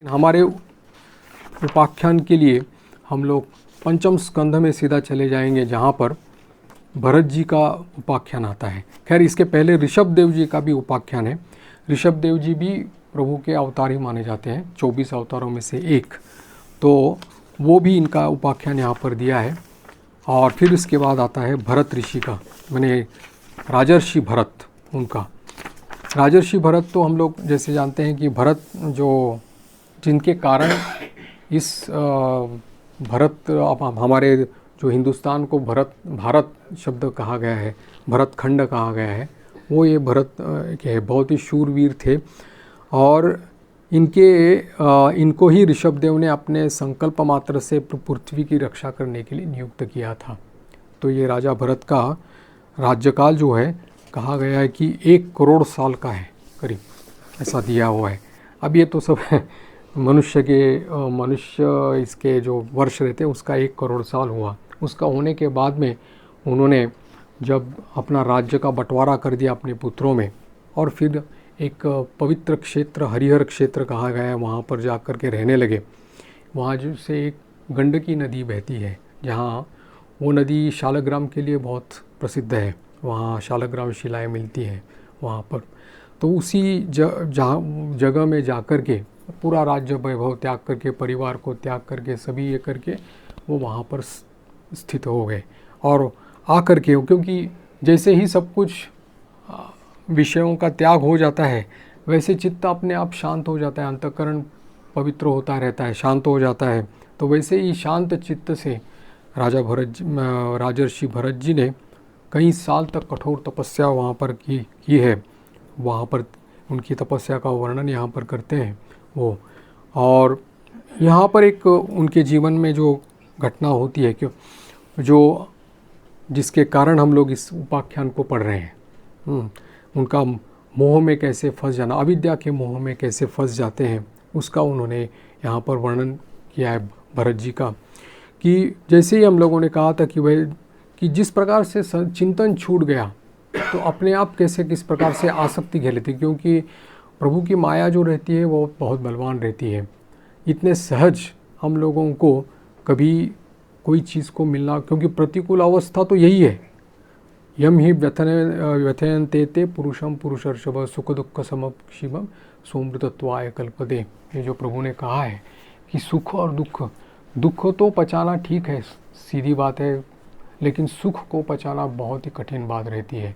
हमारे उपाख्यान के लिए हम लोग पंचम स्कंध में सीधा चले जाएंगे, जहाँ पर भरत जी का उपाख्यान आता है। खैर, इसके पहले ऋषभ देव जी का भी उपाख्यान है। ऋषभ देव जी भी प्रभु के अवतार ही माने जाते हैं, 24 अवतारों में से एक। तो वो भी इनका उपाख्यान यहाँ पर दिया है। और फिर इसके बाद आता है भरत ऋषि का, माने राजर्षि भरत। उनका राजर्षि भरत तो हम लोग जैसे जानते हैं कि भरत जो जिनके कारण इस भरत हमारे जो हिंदुस्तान को भारत शब्द कहा गया है, भरत खंड कहा गया है, वो ये भरत के बहुत ही शूरवीर थे। और इनको ही ऋषभदेव ने अपने संकल्प मात्र से पृथ्वी की रक्षा करने के लिए नियुक्त किया था। तो ये राजा भरत का राज्यकाल जो है, कहा गया है कि 1 करोड़ साल का है करीब, ऐसा दिया हुआ है। अब ये तो सब मनुष्य इसके जो वर्ष रहते हैं उसका 1 करोड़ साल हुआ। उसका होने के बाद में उन्होंने जब अपना राज्य का बंटवारा कर दिया अपने पुत्रों में, और फिर एक पवित्र क्षेत्र हरिहर क्षेत्र कहा गया है, वहाँ पर जा कर के रहने लगे। वहाँ जो से एक गंडकी नदी बहती है, जहाँ वो नदी शालग्राम के लिए बहुत प्रसिद्ध है। वहाँ शालग्राम शिलाएँ मिलती हैं वहाँ पर। तो उसी जगह में जा कर के पूरा राज्य वैभव त्याग करके, परिवार को त्याग करके, सभी ये करके वो वहाँ पर स्थित हो गए। और आ कर के, क्योंकि जैसे ही सब कुछ विषयों का त्याग हो जाता है, वैसे चित्त अपने आप शांत हो जाता है, अंतःकरण पवित्र होता रहता है, शांत हो जाता है। तो वैसे ही शांत चित्त से राजर्षि भरत जी ने कई साल तक कठोर तपस्या वहाँ पर की है। वहाँ पर उनकी तपस्या का वर्णन यहाँ पर करते हैं वो। और यहाँ पर एक उनके जीवन में जो घटना होती है कि जो जिसके कारण हम लोग इस उपाख्यान को पढ़ रहे हैं, उनका मोह में कैसे फंस जाना, अविद्या के मोह में कैसे फंस जाते हैं, उसका उन्होंने यहाँ पर वर्णन किया है भरत जी का। कि जैसे ही हम लोगों ने कहा था कि जिस प्रकार से चिंतन छूट गया, तो अपने आप कैसे किस प्रकार से आसक्ति घेर लेती, क्योंकि प्रभु की माया जो रहती है वो बहुत बलवान रहती है। इतने सहज हम लोगों को कभी कोई चीज़ को मिलना, क्योंकि प्रतिकूल अवस्था तो यही है। यम ही व्यथयन्ते ते पुरुषम पुरुषर्षभ सुख दुख समशिवम सोमृतत्वाय कल्पते। ये जो प्रभु ने कहा है कि सुख और दुख तो पचाना ठीक है, सीधी बात है, लेकिन सुख को पचाना बहुत ही कठिन बात रहती है।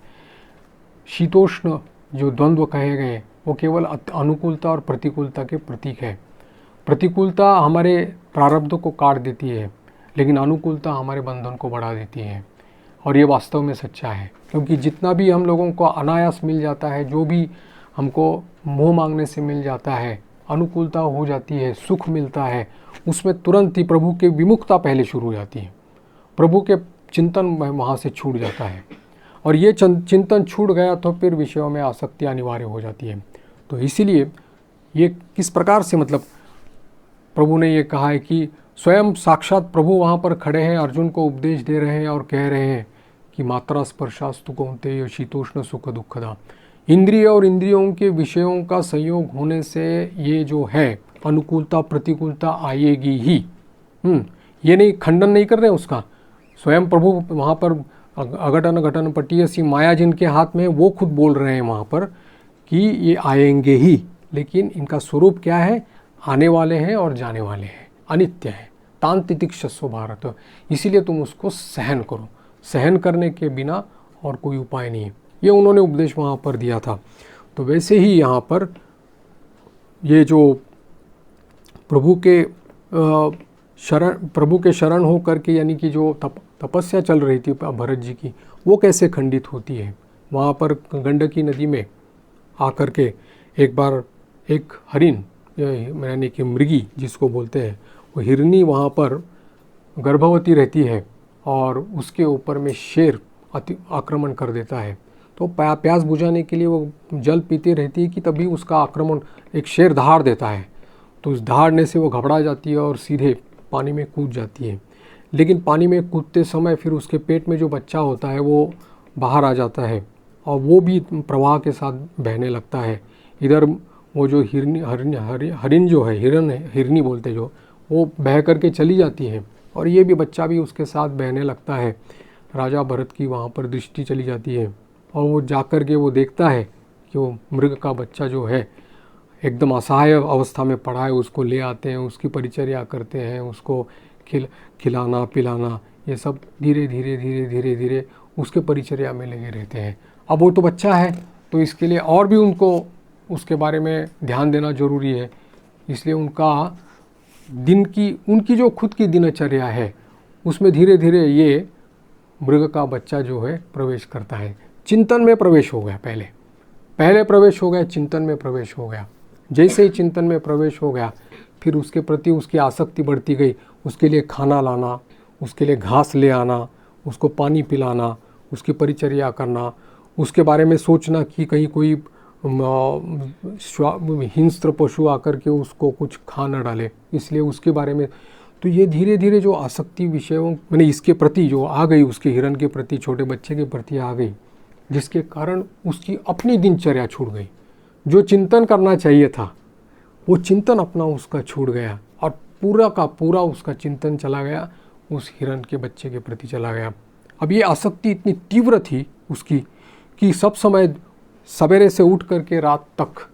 शीतोष्ण जो द्वंद्व कहे गए, वो केवल अनुकूलता और प्रतिकूलता के प्रतीक है। प्रतिकूलता हमारे प्रारब्ध को काट देती है, लेकिन अनुकूलता हमारे बंधन को बढ़ा देती है। और ये वास्तव में सच्चा है, क्योंकि जितना भी हम लोगों को अनायास मिल जाता है, जो भी हमको मुँह मांगने से मिल जाता है, अनुकूलता हो जाती है, सुख मिलता है, उसमें तुरंत ही प्रभु के विमुखता पहले शुरू हो जाती है। प्रभु के चिंतन वहाँ से छूट जाता है, और ये चिंतन छूट गया तो फिर विषयों में आसक्ति अनिवार्य हो जाती है। तो इसीलिए ये किस प्रकार से, मतलब प्रभु ने ये कहा है कि स्वयं साक्षात प्रभु वहाँ पर खड़े हैं, अर्जुन को उपदेश दे रहे हैं और कह रहे हैं कि मात्रा स्पर्शास्तु कौन्तेय शीतोष्ण सुख दुखदा। इंद्रिय और इंद्रियों के विषयों का संयोग होने से ये जो है अनुकूलता प्रतिकूलता आएगी ही। ये नहीं, खंडन नहीं कर रहे उसका। स्वयं प्रभु वहाँ पर अघटन घटन पटीयसी माया जिनके हाथ में, वो खुद बोल रहे हैं वहाँ पर कि ये आएंगे ही, लेकिन इनका स्वरूप क्या है, आने वाले हैं और जाने वाले हैं, अनित्य है। तांतितिक्षस्व भारत, इसीलिए तुम उसको सहन करो। सहन करने के बिना और कोई उपाय नहीं है। ये उन्होंने उपदेश वहाँ पर दिया था। तो वैसे ही यहाँ पर ये जो प्रभु के शरण हो करके, यानी कि जो तपस्या चल रही थी भरत जी की, वो कैसे खंडित होती है। वहाँ पर गंडकी नदी में आकर के एक बार एक हरिण, यानी कि मृगी जिसको बोलते हैं, वो हिरनी वहाँ पर गर्भवती रहती है, और उसके ऊपर में शेर आक्रमण कर देता है। तो प्यास बुझाने के लिए वो जल पीती रहती है कि तभी उसका आक्रमण एक शेर दहाड़ देता है। तो उस दहाड़ने से वो घबरा जाती है और सीधे पानी में कूद जाती है। लेकिन पानी में कूदते समय फिर उसके पेट में जो बच्चा होता है वो बाहर आ जाता है, और वो भी प्रवाह के साथ बहने लगता है। इधर वो जो हरिन जो है, हिरन है, हिरनी बोलते जो, वो बह करके चली जाती है और ये भी बच्चा भी उसके साथ बहने लगता है। राजा भरत की वहाँ पर दृष्टि चली जाती है और वो जाकर के वो देखता है कि वो मृग का बच्चा जो है एकदम असहाय अवस्था में पड़ा है। उसको ले आते हैं, उसकी परिचर्या करते हैं, उसको खिलाना पिलाना, ये सब धीरे धीरे धीरे धीरे धीरे उसके परिचर्या में लगे रहते हैं। अब वो तो बच्चा है, तो इसके लिए और भी उनको उसके बारे में ध्यान देना ज़रूरी है। इसलिए उनकी जो खुद की दिनचर्या है उसमें धीरे धीरे ये मृग का बच्चा जो है प्रवेश करता है। चिंतन में प्रवेश हो गया, पहले प्रवेश हो गया, चिंतन में प्रवेश हो गया। जैसे ही चिंतन में प्रवेश हो गया, फिर उसके प्रति उसकी आसक्ति बढ़ती गई। उसके लिए खाना लाना, उसके लिए घास ले आना, उसको पानी पिलाना, उसकी परिचर्या करना, उसके बारे में सोचना कि कहीं कोई हिंस्र पशु आकर के उसको कुछ खा न डाले, इसलिए उसके बारे में। तो ये धीरे धीरे जो आसक्ति विषयों मैंने इसके प्रति जो आ गई, उसके हिरन के प्रति, छोटे बच्चे के प्रति आ गई, जिसके कारण उसकी अपनी दिनचर्या छूट गई। जो चिंतन करना चाहिए था वो चिंतन अपना उसका छूट गया और पूरा का पूरा उसका चिंतन चला गया उस हिरन के बच्चे के प्रति चला गया। अब ये आसक्ति इतनी तीव्र थी उसकी कि सब समय सवेरे से उठ करके रात तक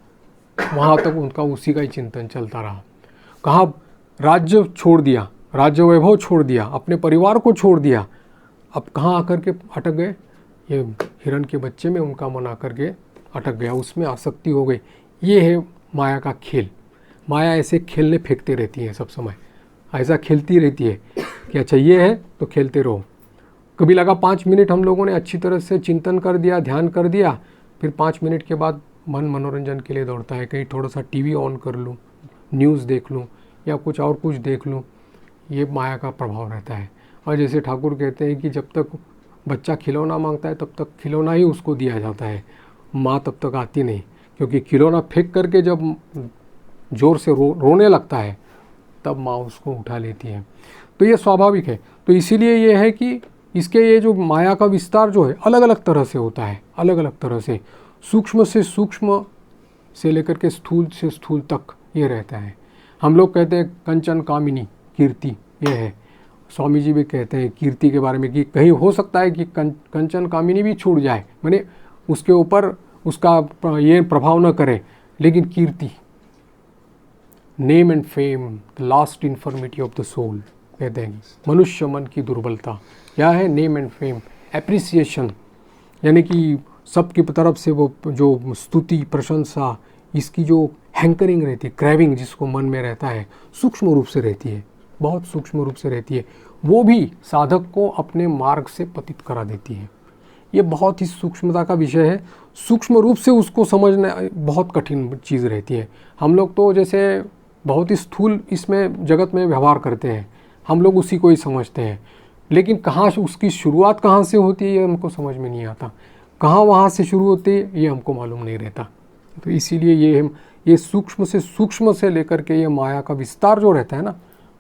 वहाँ तक उनका उसी का ही चिंतन चलता रहा। कहाँ राज्य छोड़ दिया, राज्य वैभव छोड़ दिया, अपने परिवार को छोड़ दिया, अब कहाँ आकर के अटक गए, ये हिरन के बच्चे में उनका मन आकर के अटक गया, उसमें आसक्ति हो गई। ये है माया का खेल। माया ऐसे खेलने फेंकते रहती है, सब समय ऐसा खेलती रहती है कि अच्छा ये है तो खेलते रहो। कभी लगा 5 मिनट हम लोगों ने अच्छी तरह से चिंतन कर दिया, ध्यान कर दिया, फिर 5 मिनट के बाद मन मनोरंजन के लिए दौड़ता है, कहीं थोड़ा सा टीवी ऑन कर लूँ, न्यूज़ देख लूँ या कुछ और कुछ देख लूँ। ये माया का प्रभाव रहता है। और जैसे ठाकुर कहते हैं कि जब तक बच्चा खिलौना मांगता है तब तक खिलौना ही उसको दिया जाता है, माँ तब तक आती नहीं, क्योंकि खिलौना फेंक करके जब ज़ोर से रोने लगता है तब माँ उसको उठा लेती है। तो ये स्वाभाविक है। तो इसीलिए ये है कि इसके ये जो माया का विस्तार जो है अलग अलग तरह से होता है, अलग अलग तरह से, सूक्ष्म से लेकर के स्थूल से स्थूल तक ये रहता है। हम लोग कहते हैं कंचन कामिनी कीर्ति, ये है। स्वामी जी भी कहते हैं कीर्ति के बारे में कि कहीं हो सकता है कि कंचन कामिनी भी छूट जाए, माने उसके ऊपर उसका ये प्रभाव न करे, लेकिन कीर्ति, name and fame, the last infirmity of the soul, कहते हैं मनुष्य मन की दुर्बलता क्या है, नेम एंड फेम, एप्रिसिएशन, यानी कि सबकी तरफ से वो जो स्तुति प्रशंसा, इसकी जो हैंकरिंग रहती है, क्रेविंग जिसको मन में रहता है, सूक्ष्म रूप से रहती है, बहुत सूक्ष्म रूप से रहती है, वो भी साधक को अपने मार्ग से पतित करा देती है। ये बहुत ही सूक्ष्मता का विषय है। सूक्ष्म रूप से उसको समझना बहुत कठिन चीज़ रहती है। हम लोग तो जैसे बहुत ही स्थूल इसमें जगत में व्यवहार करते हैं, हम लोग उसी को ही समझते हैं, लेकिन कहाँ उसकी शुरुआत कहाँ से होती है ये हमको समझ में नहीं आता, कहाँ वहाँ से शुरू होती है ये हमको मालूम नहीं रहता। तो इसीलिए ये सूक्ष्म से लेकर के ये माया का विस्तार जो रहता है ना,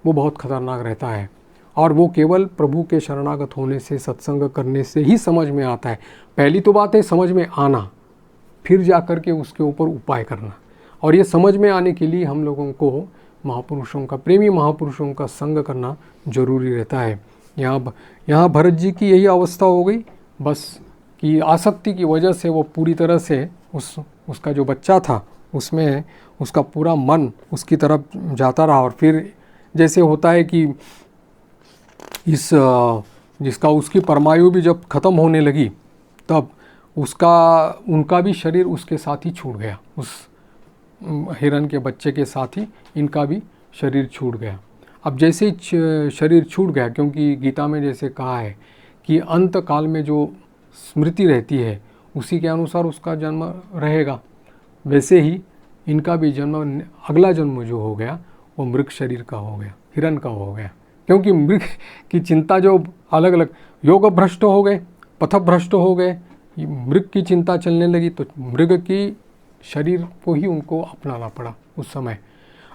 वो बहुत खतरनाक रहता है। और वो केवल प्रभु के शरणागत होने से, सत्संग करने से ही समझ में आता है। पहली तो बात है समझ में आना, फिर जा कर के उसके ऊपर उपाय करना। और ये समझ में आने के लिए हम लोगों को महापुरुषों का, प्रेमी महापुरुषों का संग करना जरूरी रहता है। यहाँ भरत जी की यही अवस्था हो गई, बस कि आसक्ति की वजह से वो पूरी तरह से उसका जो बच्चा था उसमें उसका पूरा मन उसकी तरफ जाता रहा। और फिर जैसे होता है कि उसकी परमायु भी जब ख़त्म होने लगी तब उनका भी शरीर उसके साथ ही छूट गया, उस हिरन के बच्चे के साथ ही इनका भी शरीर छूट गया। अब जैसे ही शरीर छूट गया, क्योंकि गीता में जैसे कहा है कि अंत काल में जो स्मृति रहती है उसी के अनुसार उसका जन्म रहेगा, वैसे ही इनका भी जन्म, अगला जन्म जो हो गया वो मृग शरीर का हो गया, हिरन का हो गया। क्योंकि मृग की चिंता जो अलग अलग योग भ्रष्ट हो गए, पथ भ्रष्ट हो गए, मृग की चिंता चलने लगी, तो मृग की शरीर को ही उनको अपनाना पड़ा उस समय।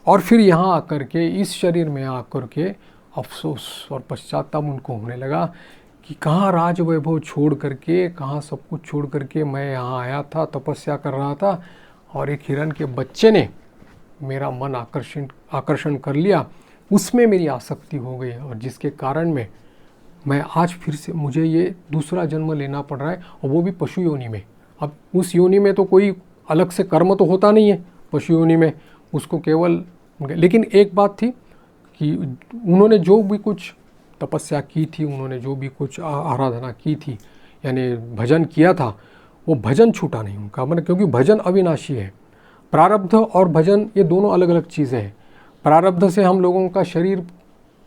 और फिर यहाँ आकर के, इस शरीर में आकर के अफसोस और पश्चाताप उनको होने लगा कि कहाँ राज वैभव छोड़ करके, कहाँ सब कुछ छोड़ करके मैं यहाँ आया था, तपस्या कर रहा था, और एक हिरण के बच्चे ने मेरा मन आकर्षण कर लिया, उसमें मेरी आसक्ति हो गई, और जिसके कारण मैं आज फिर से मुझे ये दूसरा जन्म लेना पड़ रहा है, और वो भी पशु योनि में। अब उस योनि में तो कोई अलग से कर्म तो होता नहीं है पशु योनि में, उसको केवल, लेकिन एक बात थी कि उन्होंने जो भी कुछ तपस्या की थी, उन्होंने जो भी कुछ आराधना की थी, यानी भजन किया था, वो भजन छूटा नहीं उनका, मतलब क्योंकि भजन अविनाशी है। प्रारब्ध और भजन ये दोनों अलग अलग चीज़ें हैं। प्रारब्ध से हम लोगों का शरीर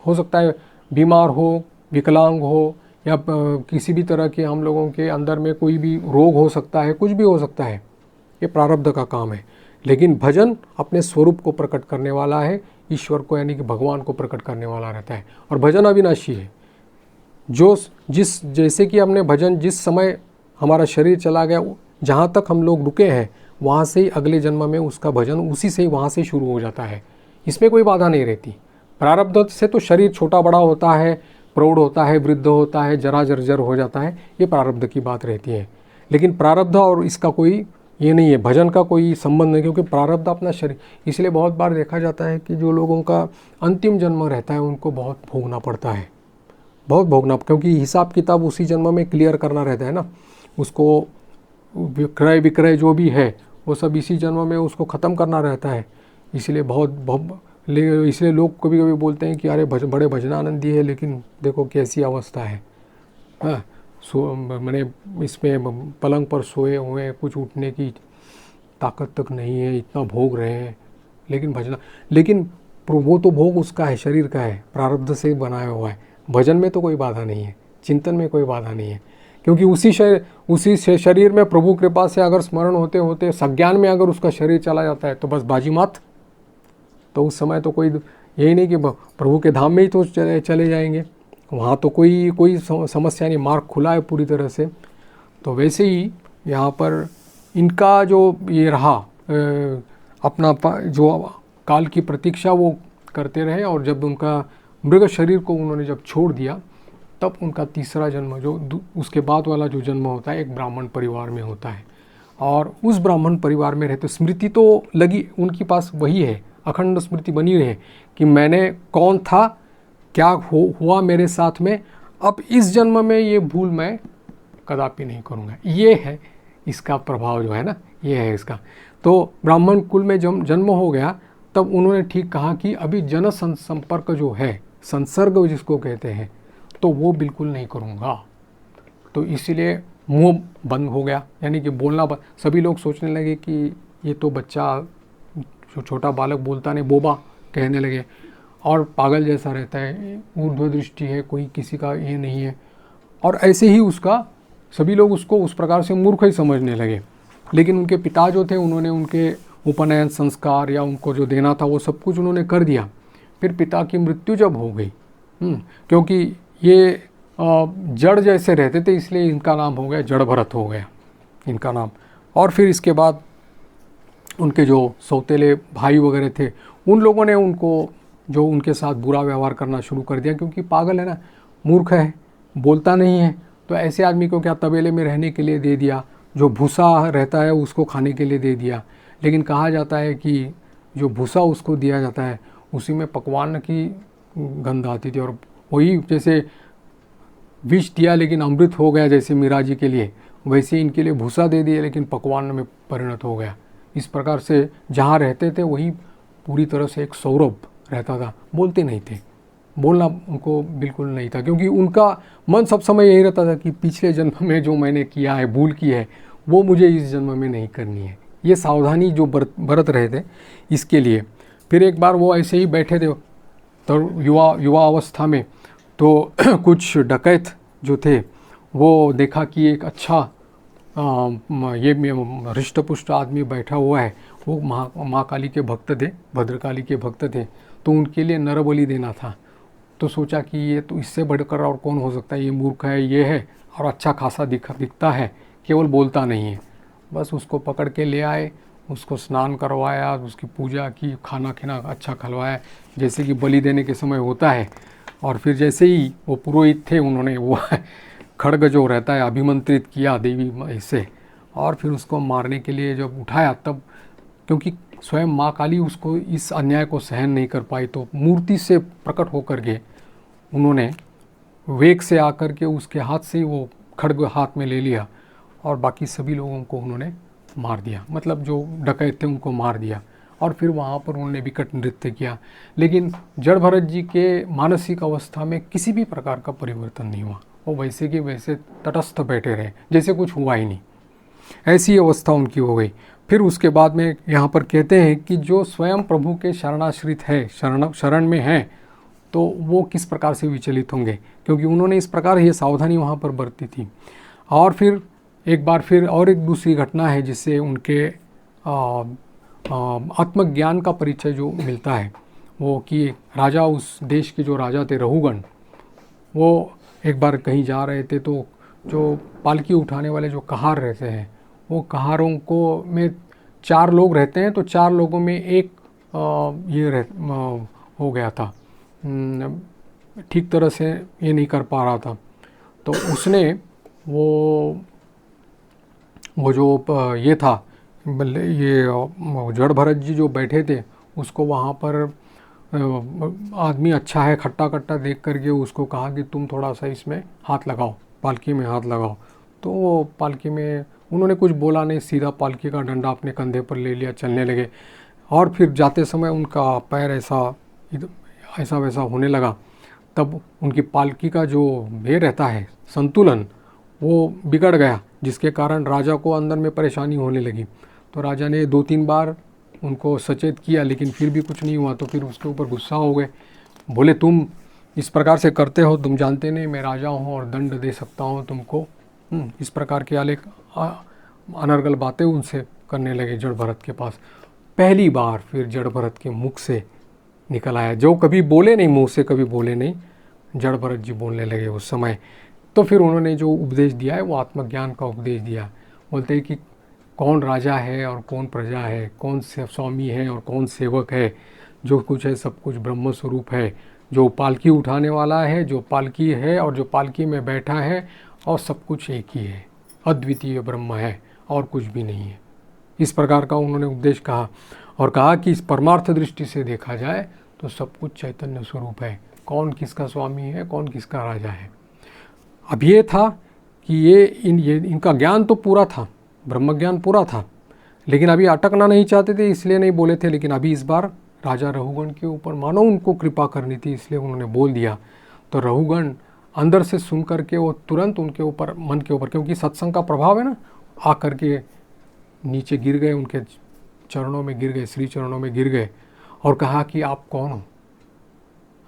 हो सकता है बीमार हो, विकलांग हो, या किसी भी तरह के हम लोगों के अंदर में कोई भी रोग हो सकता है, कुछ भी हो सकता है, ये प्रारब्ध का काम है। लेकिन भजन अपने स्वरूप को प्रकट करने वाला है, ईश्वर को यानी कि भगवान को प्रकट करने वाला रहता है, और भजन अविनाशी है। जैसे कि हमने भजन, जिस समय हमारा शरीर चला गया, जहाँ तक हम लोग रुके हैं, वहाँ से ही अगले जन्म में उसका भजन उसी से वहाँ से शुरू हो जाता है, इसमें कोई बाधा नहीं रहती। प्रारब्ध से तो शरीर छोटा बड़ा होता है, प्रौढ़ होता है, वृद्ध होता है, जरा जर्जर हो जाता है, ये प्रारब्ध की बात रहती है। लेकिन प्रारब्ध और इसका कोई ये नहीं है, भजन का कोई संबंध नहीं, क्योंकि प्रारब्ध अपना शरीर, इसलिए बहुत बार देखा जाता है कि जो लोगों का अंतिम जन्म रहता है उनको बहुत भोगना पड़ता है, बहुत भोगना, क्योंकि हिसाब किताब उसी जन्म में क्लियर करना रहता है ना, उसको विक्रय विक्रय जो भी है वो सब इसी जन्म में उसको ख़त्म करना रहता है। इसलिए इसलिए लोग कभी कभी बोलते हैं कि अरे बड़े भजनानंदी है, लेकिन देखो कैसी अवस्था है, हाँ, मैंने इसमें पलंग पर सोए हुए, कुछ उठने की ताकत तक नहीं है, इतना भोग रहे हैं, लेकिन वो तो भोग उसका है, शरीर का है, प्रारब्ध से बनाया हुआ है। भजन में तो कोई बाधा नहीं है, चिंतन में कोई बाधा नहीं है, क्योंकि उसी शरीर में प्रभु कृपा से अगर स्मरण होते होते सज्ञान में अगर उसका शरीर चला जाता है तो बस बाजी मात, तो उस समय तो कोई यही नहीं कि प्रभु के धाम में ही तो चले जाएंगे, वहाँ तो कोई समस्या नहीं, मार्ग खुला है पूरी तरह से। तो वैसे ही यहाँ पर इनका जो ये रहा अपना जो काल की प्रतीक्षा वो करते रहे, और जब उनका मृग शरीर को उन्होंने जब छोड़ दिया, तब उनका तीसरा जन्म जो उसके बाद वाला जो जन्म होता है एक ब्राह्मण परिवार में होता है। और उस ब्राह्मण परिवार में रहते स्मृति तो लगी उनके पास, वही है, अखंड स्मृति बनी रहे कि मैंने कौन था, क्या हुआ मेरे साथ में, अब इस जन्म में ये भूल मैं कदापि नहीं करूँगा। ये है इसका प्रभाव जो है ना, ये है इसका। तो ब्राह्मण कुल में जब जन्म हो गया, तब उन्होंने ठीक कहा कि अभी जन संपर्क जो है, संसर्ग जिसको कहते हैं, तो वो बिल्कुल नहीं करूँगा। तो इसीलिए मुंह बंद हो गया, यानी कि बोलना सभी लोग सोचने लगे कि ये तो बच्चा, जो छोटा बालक बोलता नहीं, बोबा कहने लगे, और पागल जैसा रहता है, ऊर्ध्व दृष्टि है, कोई किसी का ये नहीं है, और ऐसे ही उसका सभी लोग उसको उस प्रकार से मूर्ख ही समझने लगे। लेकिन उनके पिता जो थे, उन्होंने उनके उपनयन संस्कार या उनको जो देना था वो सब कुछ उन्होंने कर दिया। फिर पिता की मृत्यु जब हो गई, क्योंकि ये जड़ जैसे रहते थे, इसलिए इनका नाम हो गया जड़ भरत हो गया इनका नाम। और फिर इसके बाद उनके जो सौतेले भाई वगैरह थे, उन लोगों ने उनको जो उनके साथ बुरा व्यवहार करना शुरू कर दिया, क्योंकि पागल है ना, मूर्ख है, बोलता नहीं है, तो ऐसे आदमी को क्या तबेले में रहने के लिए दे दिया, जो भूसा रहता है उसको खाने के लिए दे दिया। लेकिन कहा जाता है कि जो भूसा उसको दिया जाता है उसी में पकवान की गंध आती थी, और वही जैसे विष दिया लेकिन अमृत हो गया, जैसे मीरा जी के लिए, वैसे इनके लिए भूसा दे दिया लेकिन पकवान में परिणत हो गया। इस प्रकार से जहाँ रहते थे वही पूरी तरह से एक सौरभ रहता था, बोलते नहीं थे, बोलना उनको बिल्कुल नहीं था, क्योंकि उनका मन सब समय यही रहता था कि पिछले जन्म में जो मैंने किया है, भूल की है, वो मुझे इस जन्म में नहीं करनी है। ये सावधानी जो बरत रहे थे इसके लिए। फिर एक बार वो ऐसे ही बैठे थे तो युवा अवस्था में, तो कुछ डकैत जो थे वो देखा कि एक अच्छा ये हृष्टपुष्ट आदमी बैठा हुआ है, वो माँ काली के भक्त थे, भद्रकाली के भक्त थे, तो उनके लिए नर बलि देना था। तो सोचा कि ये तो इससे बढ़कर और कौन हो सकता है, ये मूर्ख है, ये है, और अच्छा खासा दिखता है, केवल बोलता नहीं है। बस उसको पकड़ के ले आए, उसको स्नान करवाया, उसकी पूजा की, खाना खीना अच्छा खिलवाया जैसे कि बलि देने के समय होता है। और फिर जैसे ही वो पुरोहित थे, उन्होंने वो खड्ग जो रहता है अभिमंत्रित किया देवी से, और फिर उसको मारने के लिए जब उठाया, तब क्योंकि स्वयं माँ काली उसको इस अन्याय को सहन नहीं कर पाई, तो मूर्ति से प्रकट होकर के उन्होंने वेग से आकर के उसके हाथ से ही वो खड्ग हाथ में ले लिया और बाकी सभी लोगों को उन्होंने मार दिया, मतलब जो डकैत थे उनको मार दिया। और फिर वहाँ पर उन्होंने विकट नृत्य किया। लेकिन जड़ भरत जी के मानसिक अवस्था में किसी भी प्रकार का परिवर्तन नहीं हुआ, वो वैसे के वैसे तटस्थ बैठे रहे, जैसे कुछ हुआ ही नहीं। ऐसी अवस्था उनकी हो गई। फिर उसके बाद में यहाँ पर कहते हैं कि जो स्वयं प्रभु के शरणाश्रित है, शरण में है, तो वो किस प्रकार से विचलित होंगे, क्योंकि उन्होंने इस प्रकार ये सावधानी वहाँ पर बरती थी। और फिर एक बार फिर और एक दूसरी घटना है जिससे उनके आत्मज्ञान का परिचय जो मिलता है, वो कि राजा, उस देश के जो राजा थे रहुगण, वो एक बार कहीं जा रहे थे, तो जो पालकी उठाने वाले जो कहार रहते हैं, वो कहारों को में 4 लोग रहते हैं, तो 4 लोगों में एक हो गया था, ठीक तरह से ये नहीं कर पा रहा था। तो उसने वो जो ये था, ये जड़ भरत जी जो बैठे थे, उसको वहाँ पर आदमी अच्छा है खट्टा कट्टा देख करके उसको कहा कि तुम थोड़ा सा इसमें हाथ लगाओ, पालकी में हाथ लगाओ। तो वो पालकी में उन्होंने कुछ बोला नहीं, सीधा पालकी का डंडा अपने कंधे पर ले लिया, चलने लगे। और फिर जाते समय उनका पैर ऐसा वैसा होने लगा। तब उनकी पालकी का जो ये रहता है संतुलन, वो बिगड़ गया, जिसके कारण राजा को अंदर में परेशानी होने लगी। तो राजा ने 2-3 बार उनको सचेत किया, लेकिन फिर भी कुछ नहीं हुआ। तो फिर उसके ऊपर गुस्सा हो गए, बोले तुम इस प्रकार से करते हो, तुम जानते नहीं मैं राजा हूँ और दंड दे सकता हूँ तुमको। इस प्रकार के अनर्गल बातें उनसे करने लगे जड़ भरत के पास। पहली बार फिर जड़ भरत के मुख से निकल आया, जो कभी बोले नहीं, मुँह से कभी बोले नहीं, जड़ भरत जी बोलने लगे उस समय। तो फिर उन्होंने जो उपदेश दिया है वो आत्मज्ञान का उपदेश दिया। बोलते हैं कि कौन राजा है और कौन प्रजा है, कौन से स्वामी है और कौन सेवक है, जो कुछ है सब कुछ ब्रह्म स्वरूप है। जो पालकी उठाने वाला है, जो पालकी है और जो पालकी में बैठा है, और सब कुछ एक ही है, अद्वितीय ब्रह्म है और कुछ भी नहीं है। इस प्रकार का उन्होंने उपदेश कहा और कहा कि इस परमार्थ दृष्टि से देखा जाए तो सब कुछ चैतन्य स्वरूप है, कौन किसका स्वामी है, कौन किसका राजा है। अब ये था कि इनका ज्ञान तो पूरा था, ब्रह्म ज्ञान पूरा था, लेकिन अभी अटकना नहीं चाहते थे, इसलिए नहीं बोले थे। लेकिन अभी इस बार राजा रहुगण के ऊपर मानो उनको कृपा करनी थी, इसलिए उन्होंने बोल दिया। तो रहुगण अंदर से सुन करके वो तुरंत उनके ऊपर, मन के ऊपर, क्योंकि सत्संग का प्रभाव है ना, आ करके नीचे गिर गए, उनके चरणों में गिर गए, श्री चरणों में गिर गए और कहा कि आप कौन हो?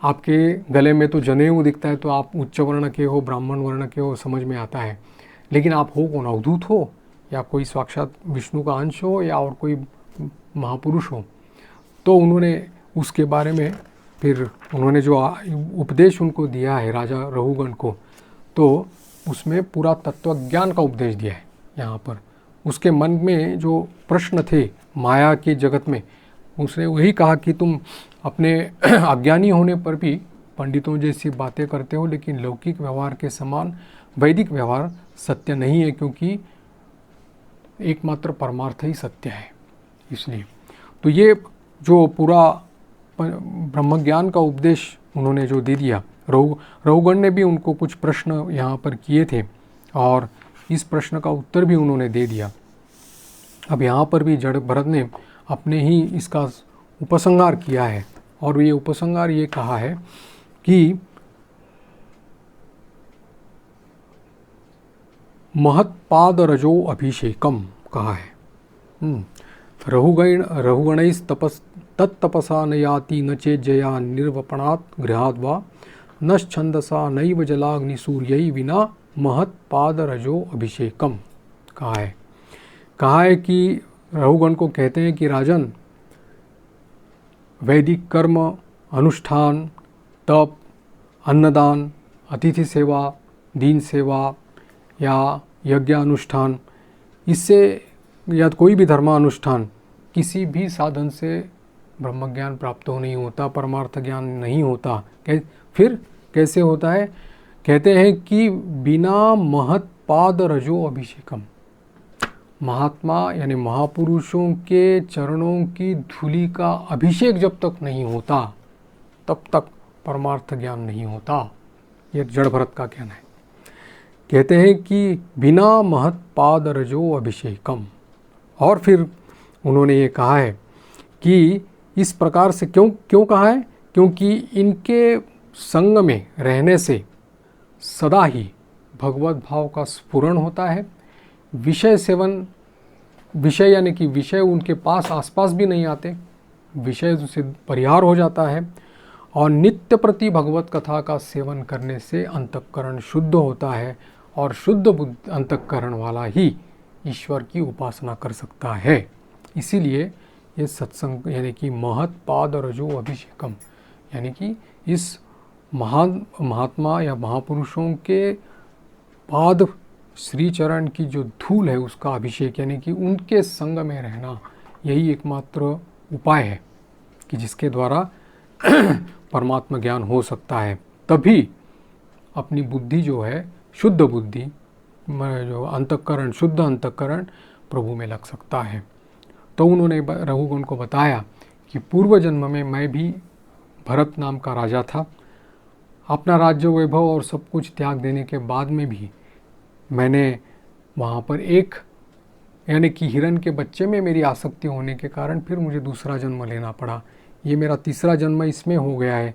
आपके गले में तो जनेऊ दिखता है, तो आप उच्च वर्ण के हो, ब्राह्मण वर्ण के हो, समझ में आता है, लेकिन आप हो कौन? अवधूत हो या कोई साक्षात विष्णु का अंश हो या और कोई महापुरुष हो? तो उन्होंने उसके बारे में फिर उन्होंने जो उपदेश उनको दिया है राजा रहुगण को, तो उसमें पूरा तत्वज्ञान का उपदेश दिया है यहाँ पर। उसके मन में जो प्रश्न थे माया के जगत में, उसने वही कहा कि तुम अपने अज्ञानी होने पर भी पंडितों जैसी बातें करते हो, लेकिन लौकिक व्यवहार के समान वैदिक व्यवहार सत्य नहीं है, क्योंकि एकमात्र परमार्थ ही सत्य है। इसलिए तो ये जो पूरा ब्रह्मज्ञान का उपदेश उन्होंने जो दे दिया, रहुगण ने भी उनको कुछ प्रश्न यहाँ पर किए थे और इस प्रश्न का उत्तर भी उन्होंने दे दिया। अब यहाँ पर भी जड़ भरत ने अपने ही इसका उपसंहार किया है और ये उपसंहार ये कहा है कि महत्पाद रजो अभिषेकम कहा है। रहुगणैस् तत्तपसा न याति न चेज्जया निर्वपणात् गृहाद् वा नश्छन्दसा नैव जलाग्निसूर्यै विना महत्पाद रजो अभिषेकम कहा है कि रहुगण को कहते हैं कि राजन, वैदिक कर्म, अनुष्ठान, तप, अन्नदान, अतिथि सेवा, दीन सेवा या यज्ञ अनुष्ठान, इससे या कोई भी धर्मानुष्ठान, किसी भी साधन से ब्रह्मज्ञान प्राप्त हो नहीं होता, परमार्थ ज्ञान नहीं होता। फिर कैसे होता है? कहते हैं कि बिना महत्पाद रजो अभिषेकम, महात्मा यानी महापुरुषों के चरणों की धूलि का अभिषेक जब तक नहीं होता तब तक परमार्थ ज्ञान नहीं होता। यह जड़ भरत का कहना है। कहते हैं कि बिना महत पाद रजो अभिषेकम। और फिर उन्होंने ये कहा है कि इस प्रकार से क्यों कहा है, क्योंकि इनके संग में रहने से सदा ही भगवत भाव का स्फुरण होता है। विषय यानी कि विषय उनके पास आसपास भी नहीं आते, विषय से परिहार हो जाता है। और नित्य प्रति भगवत कथा का सेवन करने से अंतःकरण शुद्ध होता है और शुद्ध बुद्धि अंतःकरण वाला ही ईश्वर की उपासना कर सकता है। इसीलिए ये सत्संग यानी कि महत पाद रजो अभिषेकम यानी कि इस महात्मा या महापुरुषों के पाद श्री चरण की जो धूल है उसका अभिषेक यानी कि उनके संग में रहना, यही एकमात्र उपाय है कि जिसके द्वारा परमात्मा ज्ञान हो सकता है। तभी अपनी बुद्धि जो है शुद्ध बुद्धि, जो अंतःकरण शुद्ध अंतःकरण प्रभु में लग सकता है। तो उन्होंने रघुगण को बताया कि पूर्व जन्म में मैं भी भरत नाम का राजा था। अपना राज्य वैभव और सब कुछ त्याग देने के बाद में भी मैंने वहाँ पर एक यानी कि हिरण के बच्चे में मेरी आसक्ति होने के कारण फिर मुझे दूसरा जन्म लेना पड़ा। ये मेरा तीसरा जन्म इसमें हो गया है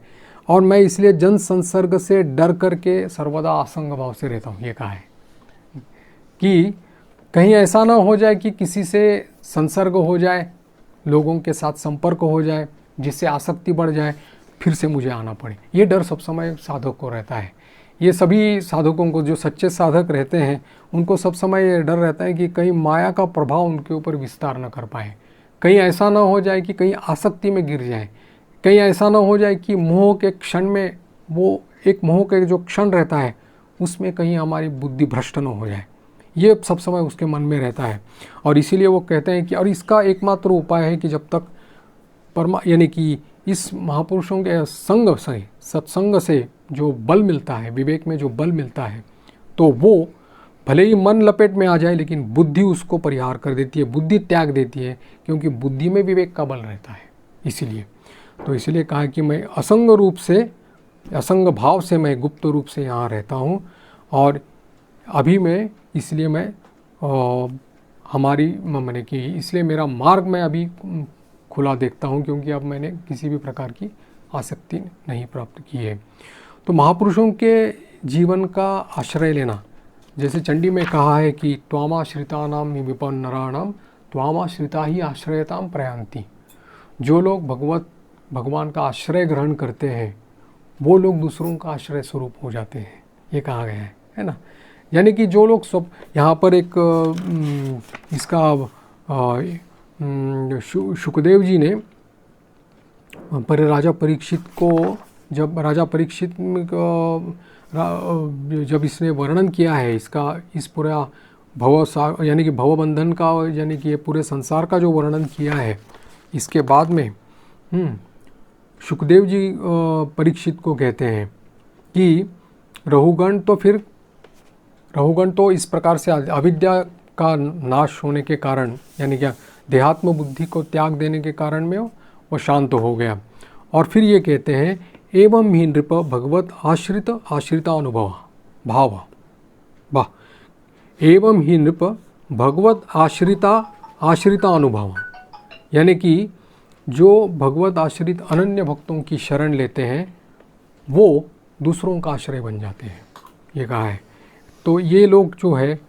और मैं इसलिए जन संसर्ग से डर करके सर्वदा आसंग भाव से रहता हूँ। ये कहा है कि कहीं ऐसा ना हो जाए कि किसी से संसर्ग हो जाए, लोगों के साथ संपर्क हो जाए जिससे आसक्ति बढ़ जाए, फिर से मुझे आना पड़े। ये डर सब समय साधक को रहता है। ये सभी साधकों को, जो सच्चे साधक रहते हैं, उनको सब समय ये डर रहता है कि कहीं माया का प्रभाव उनके ऊपर विस्तार न कर पाए, कहीं ऐसा ना हो जाए कि कहीं आसक्ति में गिर जाए, कहीं ऐसा ना हो जाए कि मोह के क्षण में, वो एक मोह के जो क्षण रहता है उसमें कहीं हमारी बुद्धि भ्रष्ट न हो जाए। ये सब समय उसके मन में रहता है। और इसीलिए वो कहते हैं कि और इसका एकमात्र उपाय है कि जब तक यानी कि इस महापुरुषों के संग से, सत्संग से जो बल मिलता है, विवेक में जो बल मिलता है, तो वो भले ही मन लपेट में आ जाए लेकिन बुद्धि उसको परिहार कर देती है, बुद्धि त्याग देती है, क्योंकि बुद्धि में विवेक का बल रहता है। इसलिए कहा कि मैं असंग रूप से, असंग भाव से मैं गुप्त रूप से यहाँ रहता हूँ। और अभी मैं इसलिए मैं मैंने कि इसलिए मेरा मार्ग मैं अभी खुला देखता हूँ, क्योंकि अब मैंने किसी भी प्रकार की आसक्ति नहीं प्राप्त की है। तो महापुरुषों के जीवन का आश्रय लेना, जैसे चंडी में कहा है कि त्वामाश्रितानाम विपन्न नराणाम त्वामाश्रिता ही आश्रयताम प्रयांति। जो लोग भगवान का आश्रय ग्रहण करते हैं वो लोग दूसरों का आश्रय स्वरूप हो जाते हैं, ये कहा गया है ना। यानी कि जो लोग सब यहाँ पर एक इसका शुकदेव जी ने पर राजा परीक्षित को, जब राजा परीक्षित जब इसने वर्णन किया है इसका, इस पूरा यानी कि भवबंधन का, यानी कि ये पूरे संसार का जो वर्णन किया है, इसके बाद में शुकदेव जी परीक्षित को कहते हैं कि रहुगण तो इस प्रकार से अविद्या का नाश होने के कारण, यानी क्या देहात्म बुद्धि को त्याग देने के कारण में वो शांत हो गया। और फिर ये कहते हैं एवं ही नृप भगवत आश्रितानुभव भाव वाह, एवं ही नृप भगवत आश्रितानुभव, यानी कि जो भगवत आश्रित अनन्य भक्तों की शरण लेते हैं वो दूसरों का आश्रय बन जाते हैं, ये कहा है। तो ये लोग जो है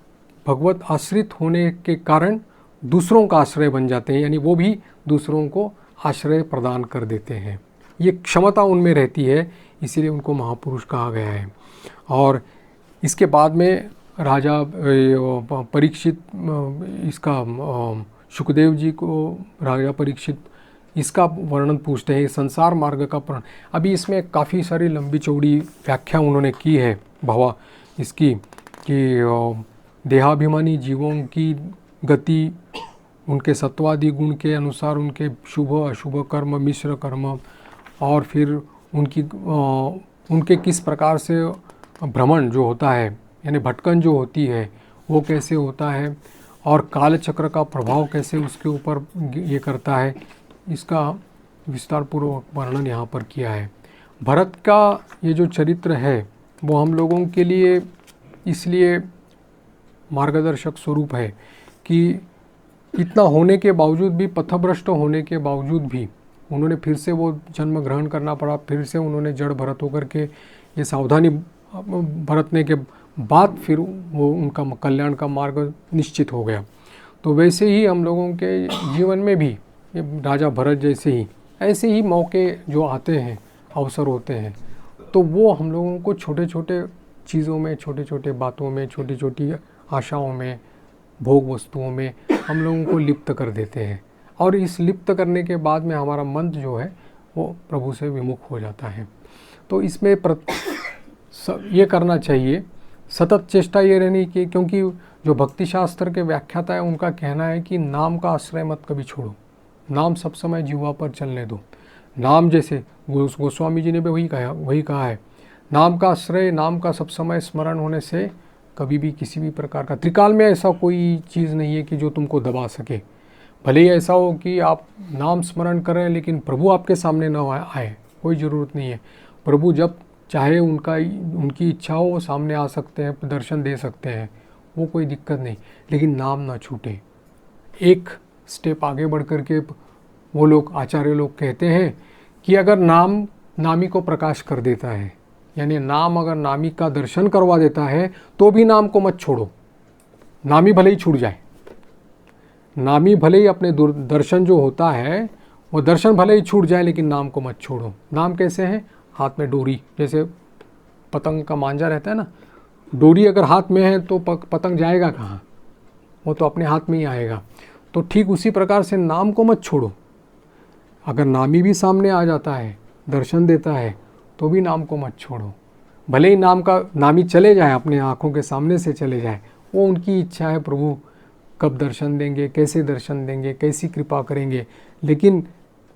भगवत आश्रित होने के कारण दूसरों का आश्रय बन जाते हैं, यानी वो भी दूसरों को आश्रय प्रदान कर देते हैं। ये क्षमता उनमें रहती है, इसीलिए उनको महापुरुष कहा गया है। और इसके बाद में राजा परीक्षित, इसका शुकदेव जी को राजा परीक्षित इसका वर्णन पूछते हैं, संसार मार्ग का प्रण। अभी इसमें काफ़ी सारी लंबी चौड़ी व्याख्या उन्होंने की है भावा इसकी, कि देहाभिमानी जीवों की गति उनके सत्वादि गुण के अनुसार, उनके शुभ अशुभ कर्म, मिश्र कर्म, और फिर उनके किस प्रकार से भ्रमण जो होता है, यानी भटकन जो होती है वो कैसे होता है, और कालचक्र का प्रभाव कैसे उसके ऊपर ये करता है, इसका विस्तारपूर्वक वर्णन यहाँ पर किया है। भरत का ये जो चरित्र है वो हम लोगों के लिए इसलिए मार्गदर्शक स्वरूप है कि इतना होने के बावजूद भी, पथभ्रष्ट होने के बावजूद भी उन्होंने फिर से वो जन्म ग्रहण करना पड़ा, फिर से उन्होंने जड़ भरत होकर के ये सावधानी बरतने के बाद फिर वो उनका कल्याण का मार्ग निश्चित हो गया। तो वैसे ही हम लोगों के जीवन में भी राजा भरत जैसे ही ऐसे ही मौके जो आते हैं, अवसर होते हैं, तो वो हम लोगों को छोटे छोटे चीज़ों में, छोटे छोटे बातों में, छोटी छोटी आशाओं में, भोग वस्तुओं में हम लोगों को लिप्त कर देते हैं। और इस लिप्त करने के बाद में हमारा मन जो है वो प्रभु से विमुख हो जाता है। तो इसमें ये करना चाहिए, सतत चेष्टा ये रहनी कि, क्योंकि जो भक्ति शास्त्र के व्याख्याता है उनका कहना है कि नाम का आश्रय मत कभी छोड़ो, नाम सब समय जीवा पर चलने दो। नाम जैसे गोस्वामी जी ने भी वही कहा है, नाम का आश्रय, नाम का सब समय स्मरण होने से कभी भी किसी भी प्रकार का, त्रिकाल में ऐसा कोई चीज़ नहीं है कि जो तुमको दबा सके। भले ही ऐसा हो कि आप नाम स्मरण करें लेकिन प्रभु आपके सामने न आए, कोई ज़रूरत नहीं है। प्रभु जब चाहे उनकी इच्छा हो वो सामने आ सकते हैं, दर्शन दे सकते हैं, वो कोई दिक्कत नहीं, लेकिन नाम ना छूटे। एक स्टेप आगे बढ़ कर के वो लोग, आचार्य लोग कहते हैं कि अगर नाम नामी को प्रकाश कर देता है, यानी नाम अगर नामी का दर्शन करवा देता है तो भी नाम को मत छोड़ो। नामी भले ही छूट जाए, नामी भले ही अपने दर्शन जो होता है वो दर्शन भले ही छूट जाए, लेकिन नाम को मत छोड़ो। नाम कैसे है? हाथ में डोरी, जैसे पतंग का मांझा रहता है ना, डोरी अगर हाथ में है तो पतंग जाएगा कहाँ, वो तो अपने हाथ में ही आएगा। तो ठीक उसी प्रकार से नाम को मत छोड़ो। अगर नामी भी सामने आ जाता है, दर्शन देता है, तो भी नाम को मत छोड़ो। भले ही नामी चले जाए, अपने आँखों के सामने से चले जाए, वो उनकी इच्छा है, प्रभु कब दर्शन देंगे, कैसे दर्शन देंगे, कैसी कृपा करेंगे। लेकिन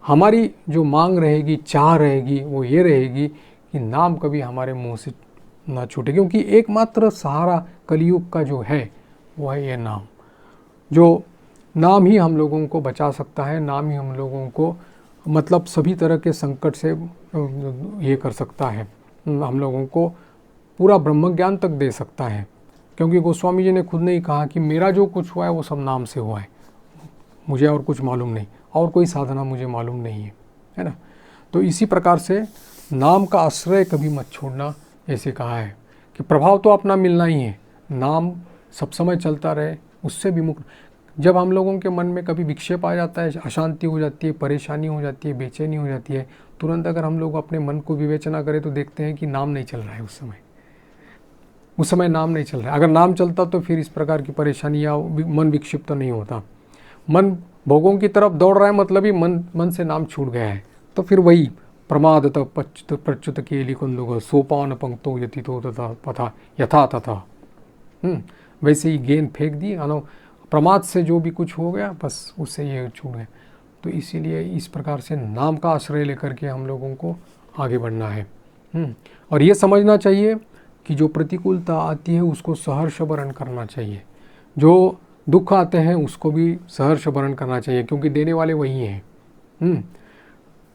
हमारी जो मांग रहेगी, चाह रहेगी, वो ये रहेगी कि नाम कभी हमारे मुंह से ना छूटे, क्योंकि एकमात्र सहारा कलयुग का जो है वो है ये नाम। जो नाम ही हम लोगों को बचा सकता है, नाम ही हम लोगों को मतलब सभी तरह के संकट से ये कर सकता है, हम लोगों को पूरा ब्रह्म ज्ञान तक दे सकता है। क्योंकि गोस्वामी जी ने खुद ने ही कहा कि मेरा जो कुछ हुआ है वो सब नाम से हुआ है, मुझे और कुछ मालूम नहीं, और कोई साधना मुझे मालूम नहीं है ना। तो इसी प्रकार से नाम का आश्रय कभी मत छोड़ना, ऐसे कहा है कि प्रभाव तो अपना मिलना ही है, नाम सब समय चलता रहे, उससे विमुक्त। जब हम लोगों के मन में कभी विक्षेप आ जाता है, अशांति हो जाती है, परेशानी हो जाती है, बेचैनी हो जाती है, तुरंत अगर हम लोग अपने मन को विवेचना करें तो देखते हैं कि नाम नहीं चल रहा है, उस समय नाम नहीं चल रहा है। अगर नाम चलता तो फिर इस प्रकार की परेशानी या मन विक्षिप्त नहीं होता। मन भोगों की तरफ दौड़ रहा है, मतलब ही मन से नाम छूट गया है। तो फिर वही प्रमादत प्रच्युत केली कुंदुग सोपान पंक्तो यतितो तथा पथा यथा तथा, वैसे ही गेंद फेंक दी, प्रमाद से जो भी कुछ हो गया बस उससे ये छूट गया। तो इसीलिए इस प्रकार से नाम का आश्रय लेकर के हम लोगों को आगे बढ़ना है। और ये समझना चाहिए कि जो प्रतिकूलता आती है उसको सहर्ष वरण करना चाहिए, जो दुख आते हैं उसको भी सहर्ष वरण करना चाहिए, क्योंकि देने वाले वही हैं।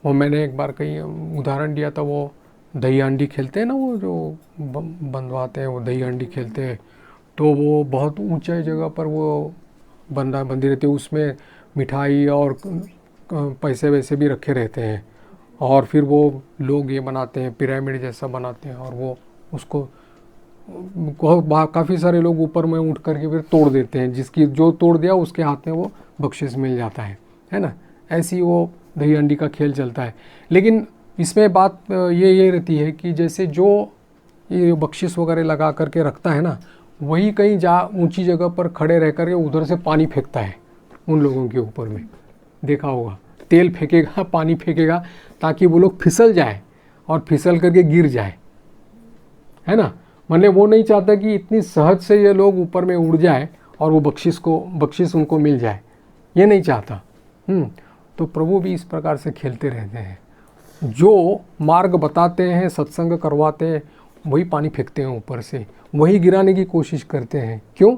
वो मैंने एक बार कहीं उदाहरण दिया था, वो दही हांडी खेलते हैं ना, वो जो बंधवाते हैं वो दही हांडी खेलते हैं, तो वो बहुत ऊंचाई जगह पर वो बंदी रहती है, उसमें मिठाई और पैसे वैसे भी रखे रहते हैं, और फिर वो लोग ये बनाते हैं, पिरामिड जैसा बनाते हैं, और वो उसको काफ़ी सारे लोग ऊपर में उठ करके फिर तोड़ देते हैं, जिसकी जो तोड़ दिया उसके हाथ में वो बख्शिश मिल जाता है ना। ऐसी वो दही हंडी का खेल चलता है। लेकिन इसमें बात ये रहती है कि जैसे जो ये बख्शिश वगैरह लगा करके रखता है ना, वही कहीं ऊंची जगह पर खड़े रह करके उधर से पानी फेंकता है उन लोगों के ऊपर में, देखा होगा, तेल फेंकेगा, पानी फेंकेगा, ताकि वो लोग फिसल जाए और फिसल करके गिर जाए, है ना। मतलब वो नहीं चाहता कि इतनी सहज से ये लोग ऊपर में उड़ जाए और वो बख्शिश उनको मिल जाए, ये नहीं चाहता। तो प्रभु भी इस प्रकार से खेलते रहते हैं, जो मार्ग बताते हैं, सत्संग करवाते हैं, वही पानी फेंकते हैं ऊपर से, वही गिराने की कोशिश करते हैं। क्यों?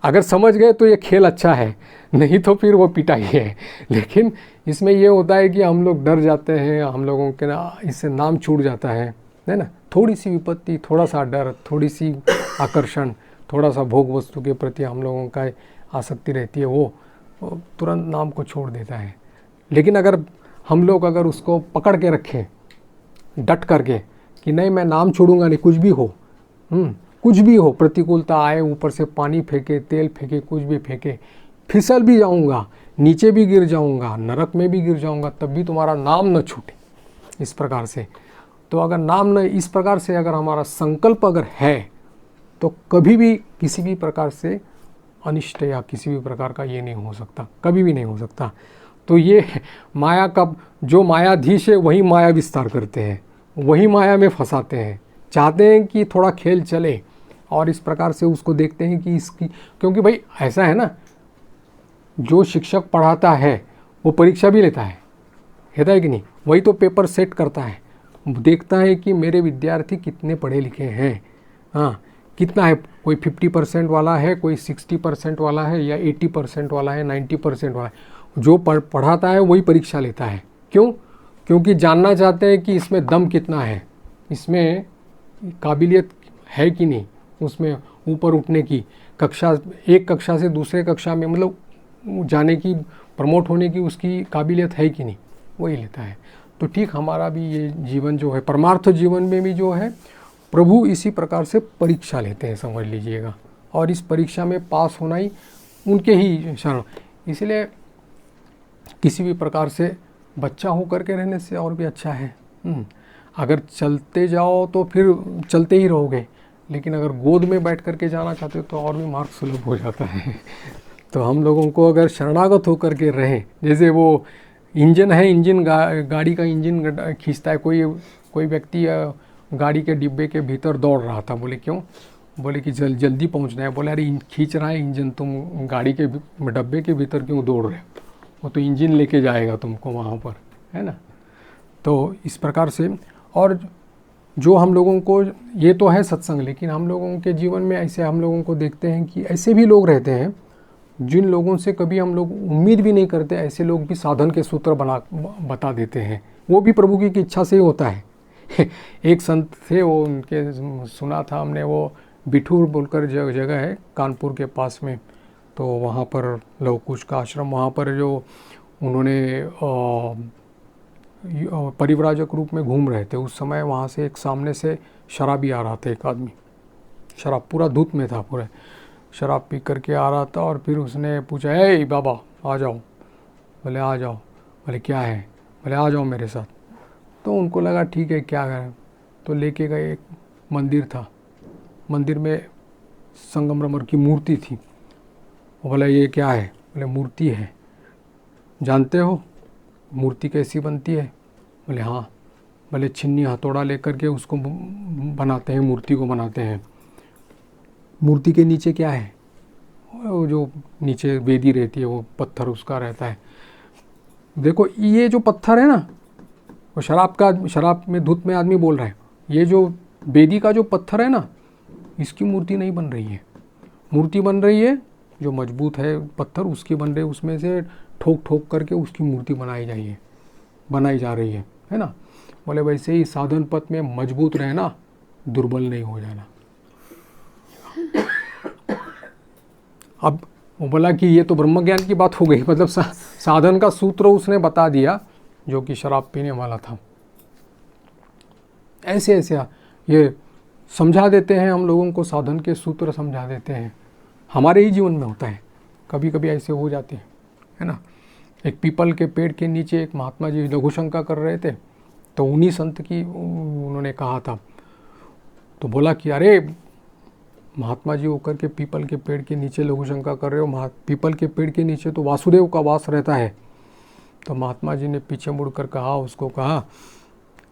अगर समझ गए तो ये खेल अच्छा है, नहीं तो फिर वो पिटाई है। लेकिन इसमें ये होता है कि हम लोग डर जाते हैं, हम लोगों के ना इससे नाम छूट जाता है ना। थोड़ी सी विपत्ति, थोड़ा सा डर, थोड़ी सी आकर्षण, थोड़ा सा भोग वस्तु के प्रति हम लोगों का आसक्ति रहती है, वो तुरंत नाम को छोड़ देता है। लेकिन अगर हम लोग अगर उसको पकड़ के रखें डट करके कि नहीं मैं नाम छोड़ूंगा नहीं, कुछ भी हो, कुछ भी हो, प्रतिकूलता आए, ऊपर से पानी फेंके, तेल फेंके, कुछ भी फेंके, फिसल भी जाऊंगा, नीचे भी गिर जाऊंगा, नरक में भी गिर जाऊंगा, तब भी तुम्हारा नाम न छूटे, इस प्रकार से। तो अगर नाम न, इस प्रकार से अगर हमारा संकल्प अगर है तो कभी भी किसी भी प्रकार से अनिष्ट या किसी भी प्रकार का ये नहीं हो सकता, कभी भी नहीं हो सकता। तो ये माया का जो मायाधीश है वही माया विस्तार करते हैं, वही माया में फंसाते हैं, चाहते हैं कि थोड़ा खेल चले और इस प्रकार से उसको देखते हैं कि इसकी, क्योंकि भाई ऐसा है ना, जो शिक्षक पढ़ाता है वो परीक्षा भी लेता है कि नहीं, वही तो पेपर सेट करता है, देखता है कि मेरे विद्यार्थी कितने पढ़े लिखे हैं, हाँ कितना है, कोई 50% वाला है, कोई 60% वाला है, या 80% वाला है, 90% वाला है। जो पढ़ाता है वही परीक्षा लेता है। क्यों? क्योंकि जानना चाहते हैं कि इसमें दम कितना है, इसमें काबिलियत है कि नहीं, उसमें ऊपर उठने की, कक्षा एक कक्षा से दूसरे कक्षा में मतलब जाने की, प्रमोट होने की उसकी काबिलियत है कि नहीं, वही लेता है। तो ठीक हमारा भी ये जीवन जो है, परमार्थ जीवन में भी जो है, प्रभु इसी प्रकार से परीक्षा लेते हैं, समझ लीजिएगा। और इस परीक्षा में पास होना ही उनके ही शरण। इसलिए किसी भी प्रकार से बच्चा हो करके रहने से और भी अच्छा है। अगर चलते जाओ तो फिर चलते ही रहोगे, लेकिन अगर गोद में बैठ करके जाना चाहते हो तो और भी मार्ग सुलभ हो जाता है। तो हम लोगों को अगर शरणागत होकर के रहें, जैसे वो इंजन है, इंजन गाड़ी का इंजन खींचता है, कोई व्यक्ति गाड़ी के डिब्बे के भीतर दौड़ रहा था, बोले क्यों? बोले कि जल्दी पहुंचना है। बोले अरे खींच रहा है इंजन, तुम गाड़ी के डब्बे के भीतर क्यों दौड़ रहे हो? वो तो इंजन लेके जाएगा तुमको वहाँ पर, है ना। तो इस प्रकार से, और जो हम लोगों को, ये तो है सत्संग, लेकिन हम लोगों के जीवन में ऐसे हम लोगों को देखते हैं कि ऐसे भी लोग रहते हैं जिन लोगों से कभी हम लोग उम्मीद भी नहीं करते, ऐसे लोग भी साधन के सूत्र बता देते हैं। वो भी प्रभु की इच्छा से ही होता है। एक संत थे, वो उनके सुना था हमने, वो बिठूर बोलकर जगह है कानपुर के पास में, तो वहाँ पर लवकुश का आश्रम, वहाँ पर जो उन्होंने परिव्राजक रूप में घूम रहे थे, उस समय वहाँ से एक सामने से शराबी आ रहा था, एक आदमी शराब पूरा धूत में था, पूरा शराब पी करके आ रहा था। और फिर उसने पूछा, ए बाबा आ जाओ। बोले आ जाओ। बोले क्या है? बोले आ जाओ मेरे साथ। तो उनको लगा ठीक है क्या है, तो लेके गए। एक मंदिर था, मंदिर में संगमरमर की मूर्ति थी। वो बोला ये क्या है? बोले मूर्ति है। जानते हो मूर्ति कैसी बनती है? बोले हाँ। बोले छिन्नी हथौड़ा लेकर के उसको बनाते हैं, मूर्ति को बनाते हैं। मूर्ति के नीचे क्या है? वो जो नीचे वेदी रहती है, वो पत्थर उसका रहता है। देखो ये जो पत्थर है ना, वो शराब में धुत में आदमी बोल रहा है, ये जो वेदी का जो पत्थर है ना, इसकी मूर्ति नहीं बन रही है। मूर्ति बन रही है जो मजबूत है पत्थर, उसकी बन रही है, उसमें से ठोक ठोक करके उसकी मूर्ति बनाई जा रही है ना। बोले वैसे ही साधन पथ में मजबूत रहना, दुर्बल नहीं हो जाना। अब वो बोला कि ये तो ब्रह्म ज्ञान की बात हो गई, मतलब साधन का सूत्र उसने बता दिया जो कि शराब पीने वाला था। ऐसे ये समझा देते हैं हम लोगों को, साधन के सूत्र समझा देते हैं। हमारे ही जीवन में होता है, कभी कभी ऐसे हो जाते हैं, है ना। एक पीपल के पेड़ के नीचे एक महात्मा जी लघु शंका कर रहे थे, तो उन्हीं संत की उन्होंने कहा था। तो बोला कि अरे महात्मा जी होकर के पीपल के पेड़ के नीचे लघु शंका कर रहे हो, पीपल के पेड़ के नीचे तो वासुदेव का वास रहता है। तो महात्मा जी ने पीछे मुड़कर उसको कहा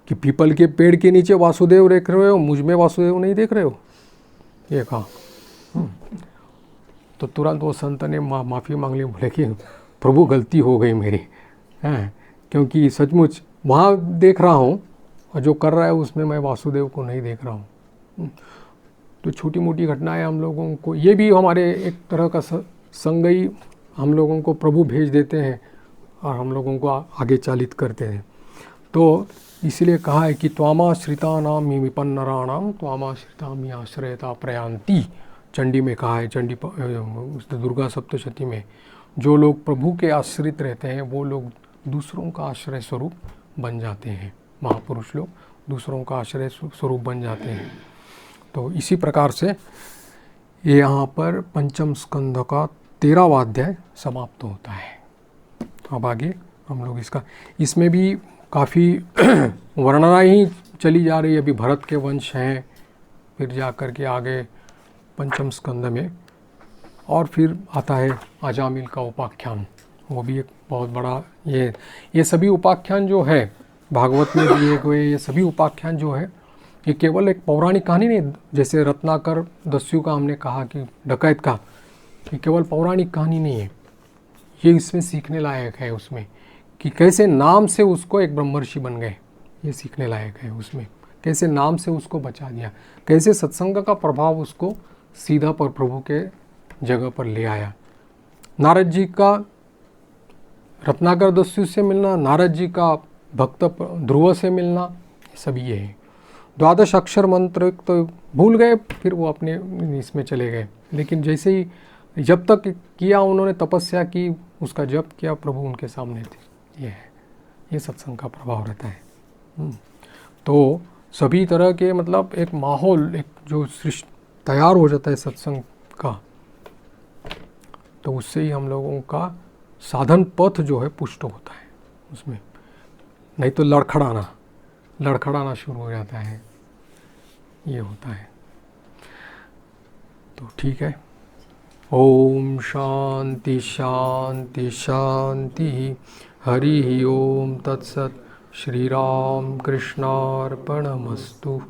कि पीपल के पेड़ के नीचे वासुदेव देख रहे हो, मुझ में वासुदेव नहीं देख रहे हो, ये कहा। तो तुरंत वो संत ने माफ़ी मांग ली, बोले कि प्रभु गलती हो गई मेरी, हैं, क्योंकि सचमुच वहाँ देख रहा हूँ और जो कर रहा है उसमें मैं वासुदेव को नहीं देख रहा हूँ। तो छोटी मोटी घटनाएं हम लोगों को, ये भी हमारे एक तरह का संगई हम लोगों को प्रभु भेज देते हैं और हम लोगों को आगे चालित करते हैं। तो इसलिए कहा है कि त्वामाश्रितानां हि विपन्नराणां त्वामाश्रितां हि आश्रयता प्रयान्ति, चंडी में कहा है, चंडी दुर्गा सप्तशती में। जो लोग प्रभु के आश्रित रहते हैं वो लोग दूसरों का आश्रय स्वरूप बन जाते हैं, महापुरुष लोग दूसरों का आश्रय स्वरूप बन जाते हैं। तो इसी प्रकार से ये यहाँ पर पंचम स्कंद का 13वां अध्याय समाप्त होता है। अब आगे हम लोग इसमें भी काफ़ी वर्णना ही चली जा रही है। अभी भरत के वंश हैं, फिर जा कर के आगे पंचम स्कंद में, और फिर आता है अजामिल का उपाख्यान। वो भी एक बहुत बड़ा, ये सभी उपाख्यान जो है भागवत में दिए हुए, ये सभी उपाख्यान जो है ये केवल एक पौराणिक कहानी नहीं, जैसे रत्नाकर दस्यु का हमने कहा कि डकैत का, ये केवल पौराणिक कहानी नहीं है, ये इसमें सीखने लायक है उसमें कि कैसे नाम से उसको एक ब्रह्मर्षि बन गए, ये सीखने लायक है उसमें, कैसे नाम से उसको बचा दिया, कैसे सत्संग का प्रभाव उसको सीधा पर प्रभु के जगह पर ले आया। नारद जी का रत्नाकर दस्यु से मिलना, नारद जी का भक्त ध्रुव से मिलना, सभी ये है। 12 अक्षर मंत्र तो भूल गए, फिर वो अपने इसमें चले गए, लेकिन जैसे ही जब तक किया उन्होंने तपस्या की, उसका जप किया, प्रभु उनके सामने थे। ये है, ये सत्संग का प्रभाव रहता है। तो सभी तरह के मतलब एक माहौल, एक जो सृष्टि तैयार हो जाता है सत्संग का, तो उससे ही हम लोगों का साधन पथ जो है पुष्ट होता है उसमें, नहीं तो लड़खड़ाना शुरू हो जाता है, ये होता है। तो ठीक है, ओम शांति शांति शांति, हरि ओम तत्सत। श्री राम कृष्णार्पणमस्तु।